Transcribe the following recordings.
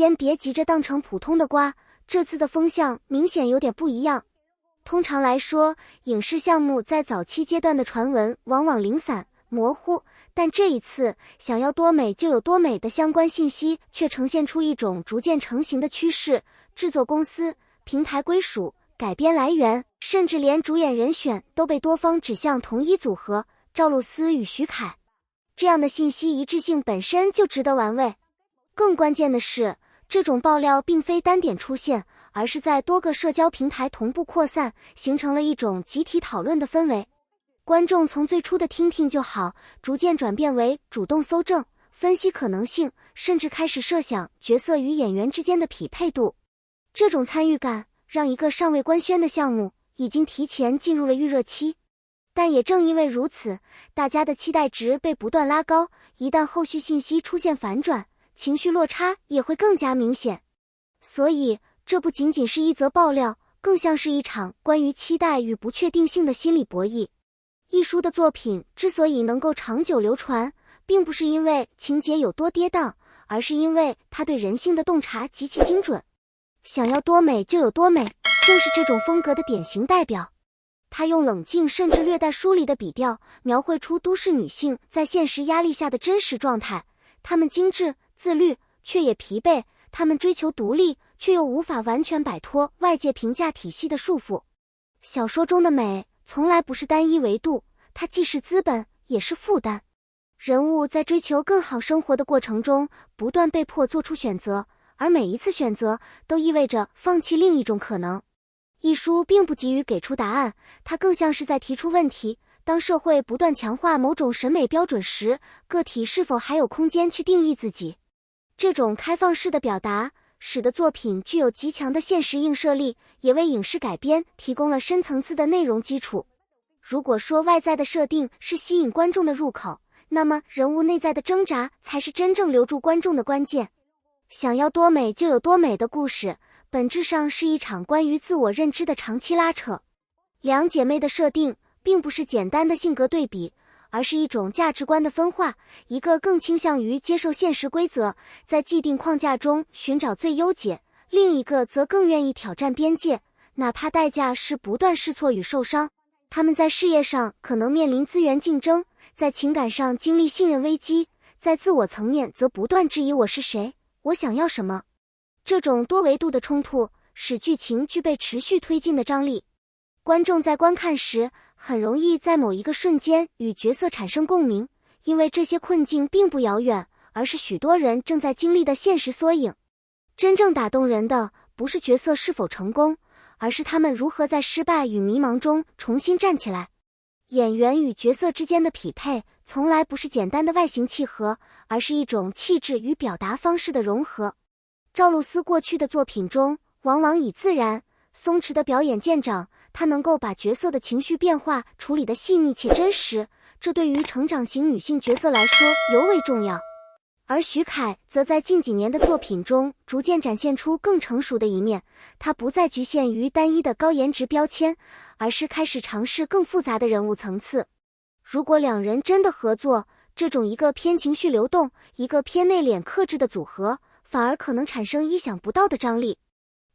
先别急着当成普通的瓜，这次的风向明显有点不一样。通常来说，影视项目在早期阶段的传闻往往零散模糊，但这一次想要多美就有多美的相关信息却呈现出一种逐渐成型的趋势，制作公司、平台归属、改编来源，甚至连主演人选都被多方指向同一组合，赵露思与徐凯。这样的信息一致性本身就值得玩味。更关键的是，这种爆料并非单点出现，而是在多个社交平台同步扩散，形成了一种集体讨论的氛围。观众从最初的听听就好，逐渐转变为主动搜证、分析可能性，甚至开始设想角色与演员之间的匹配度。这种参与感让一个尚未官宣的项目已经提前进入了预热期。但也正因为如此，大家的期待值被不断拉高，一旦后续信息出现反转，情绪落差也会更加明显。所以，这不仅仅是一则爆料，更像是一场关于期待与不确定性的心理博弈。一书的作品之所以能够长久流传，并不是因为情节有多跌宕，而是因为他对人性的洞察极其精准。想要多美就有多美，正是这种风格的典型代表。他用冷静甚至略带疏离的笔调，描绘出都市女性在现实压力下的真实状态。她们精致、自律，却也疲惫；她们追求独立，却又无法完全摆脱外界评价体系的束缚。小说中的美从来不是单一维度，它既是资本，也是负担。人物在追求更好生活的过程中，不断被迫做出选择，而每一次选择都意味着放弃另一种可能。一书并不急于给出答案，它更像是在提出问题。当社会不断强化某种审美标准时，个体是否还有空间去定义自己？这种开放式的表达使得作品具有极强的现实映射力，也为影视改编提供了深层次的内容基础。如果说外在的设定是吸引观众的入口，那么人物内在的挣扎才是真正留住观众的关键。想要多美就有多美的故事，本质上是一场关于自我认知的长期拉扯。两姐妹的设定并不是简单的性格对比，而是一种价值观的分化，一个更倾向于接受现实规则，在既定框架中寻找最优解，另一个则更愿意挑战边界，哪怕代价是不断试错与受伤。他们在事业上可能面临资源竞争，在情感上经历信任危机，在自我层面则不断质疑我是谁，我想要什么。这种多维度的冲突使剧情具备持续推进的张力。观众在观看时很容易在某一个瞬间与角色产生共鸣，因为这些困境并不遥远，而是许多人正在经历的现实缩影。真正打动人的不是角色是否成功，而是他们如何在失败与迷茫中重新站起来。演员与角色之间的匹配从来不是简单的外形契合，而是一种气质与表达方式的融合。赵露思过去的作品中往往以自然、松弛的表演见长，她能够把角色的情绪变化处理得细腻且真实，这对于成长型女性角色来说尤为重要。而徐凯则在近几年的作品中逐渐展现出更成熟的一面，他不再局限于单一的高颜值标签，而是开始尝试更复杂的人物层次。如果两人真的合作，这种一个偏情绪流动，一个偏内敛克制的组合，反而可能产生意想不到的张力。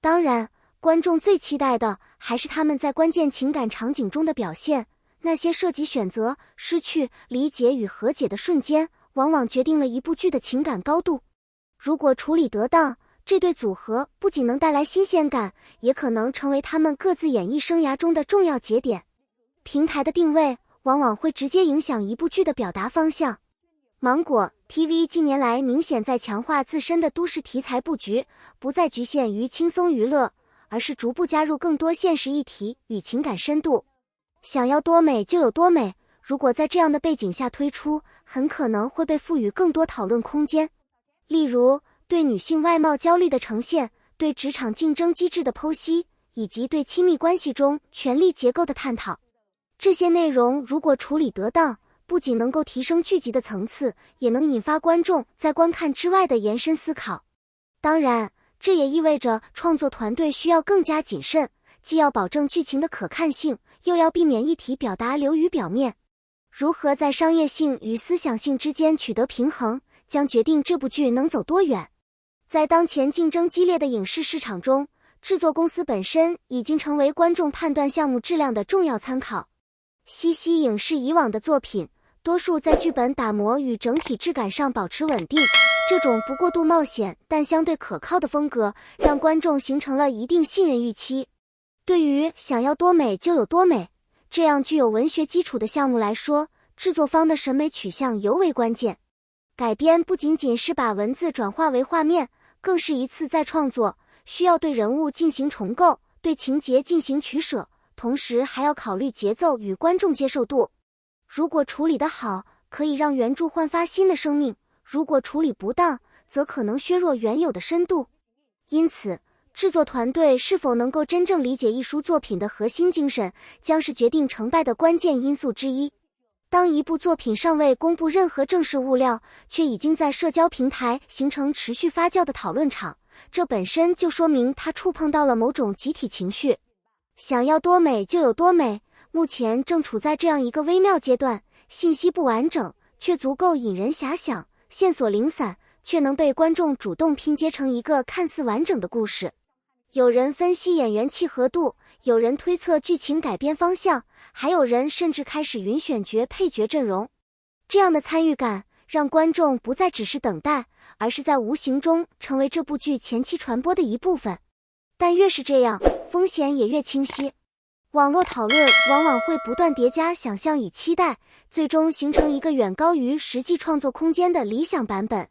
当然，观众最期待的还是他们在关键情感场景中的表现，那些涉及选择、失去、理解与和解的瞬间，往往决定了一部剧的情感高度。如果处理得当，这对组合不仅能带来新鲜感，也可能成为他们各自演艺生涯中的重要节点。平台的定位往往会直接影响一部剧的表达方向。芒果 TV 近年来明显在强化自身的都市题材布局，不再局限于轻松娱乐，而是逐步加入更多现实议题与情感深度。想要多美就有多美，如果在这样的背景下推出，很可能会被赋予更多讨论空间。例如，对女性外貌焦虑的呈现，对职场竞争机制的剖析，以及对亲密关系中权力结构的探讨。这些内容如果处理得当，不仅能够提升剧集的层次，也能引发观众在观看之外的延伸思考。当然，这也意味着创作团队需要更加谨慎，既要保证剧情的可看性，又要避免议题表达流于表面。如何在商业性与思想性之间取得平衡，将决定这部剧能走多远。在当前竞争激烈的影视市场中，制作公司本身已经成为观众判断项目质量的重要参考。西西影视以往的作品，多数在剧本打磨与整体质感上保持稳定，这种不过度冒险但相对可靠的风格，让观众形成了一定信任预期。对于想要多美就有多美这样具有文学基础的项目来说，制作方的审美取向尤为关键。改编不仅仅是把文字转化为画面，更是一次再创作，需要对人物进行重构，对情节进行取舍，同时还要考虑节奏与观众接受度。如果处理得好，可以让原著焕发新的生命；如果处理不当，则可能削弱原有的深度。因此，制作团队是否能够真正理解艺术作品的核心精神，将是决定成败的关键因素之一。当一部作品尚未公布任何正式物料，却已经在社交平台形成持续发酵的讨论场，这本身就说明它触碰到了某种集体情绪。想要多美就有多美，目前正处在这样一个微妙阶段，信息不完整，却足够引人遐想，线索零散，却能被观众主动拼接成一个看似完整的故事。有人分析演员契合度，有人推测剧情改编方向，还有人甚至开始云选角配角阵容。这样的参与感让观众不再只是等待，而是在无形中成为这部剧前期传播的一部分。但越是这样，风险也越清晰。网络讨论往往会不断叠加想象与期待，最终形成一个远高于实际创作空间的理想版本。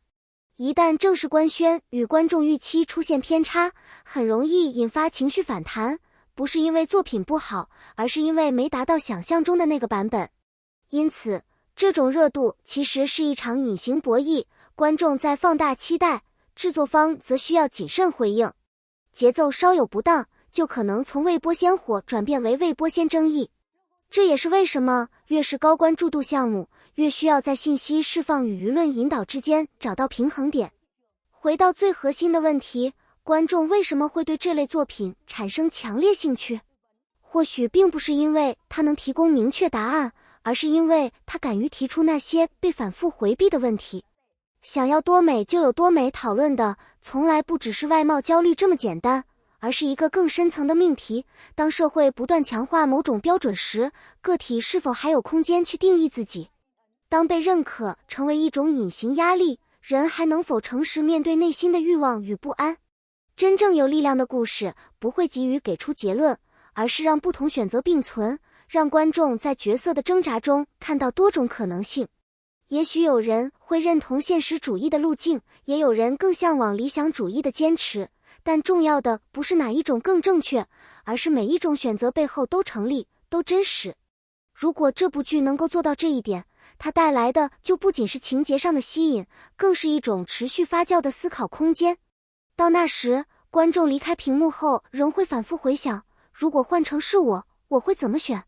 一旦正式官宣与观众预期出现偏差，很容易引发情绪反弹，不是因为作品不好，而是因为没达到想象中的那个版本。因此，这种热度其实是一场隐形博弈，观众在放大期待，制作方则需要谨慎回应。节奏稍有不当，就可能从未播先火转变为未播先争议。这也是为什么越是高关注度项目，越需要在信息释放与舆论引导之间找到平衡点。回到最核心的问题，观众为什么会对这类作品产生强烈兴趣？或许并不是因为它能提供明确答案，而是因为它敢于提出那些被反复回避的问题。想要多美就有多美讨论的从来不只是外貌焦虑这么简单，而是一个更深层的命题。当社会不断强化某种标准时，个体是否还有空间去定义自己？当被认可成为一种隐形压力，人还能否诚实面对内心的欲望与不安？真正有力量的故事不会急于给出结论，而是让不同选择并存，让观众在角色的挣扎中看到多种可能性。也许有人会认同现实主义的路径，也有人更向往理想主义的坚持，但重要的不是哪一种更正确，而是每一种选择背后都成立，都真实。如果这部剧能够做到这一点，它带来的就不仅是情节上的吸引，更是一种持续发酵的思考空间。到那时，观众离开屏幕后仍会反复回想，如果换成是我，我会怎么选？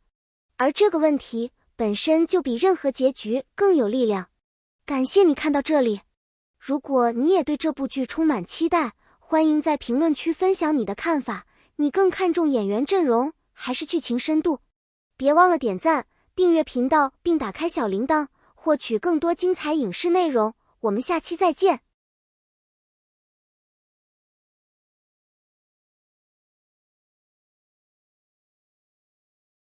而这个问题本身就比任何结局更有力量。感谢你看到这里。如果你也对这部剧充满期待，欢迎在评论区分享你的看法。你更看重演员阵容还是剧情深度？别忘了点赞、订阅频道并打开小铃铛，获取更多精彩影视内容。我们下期再见。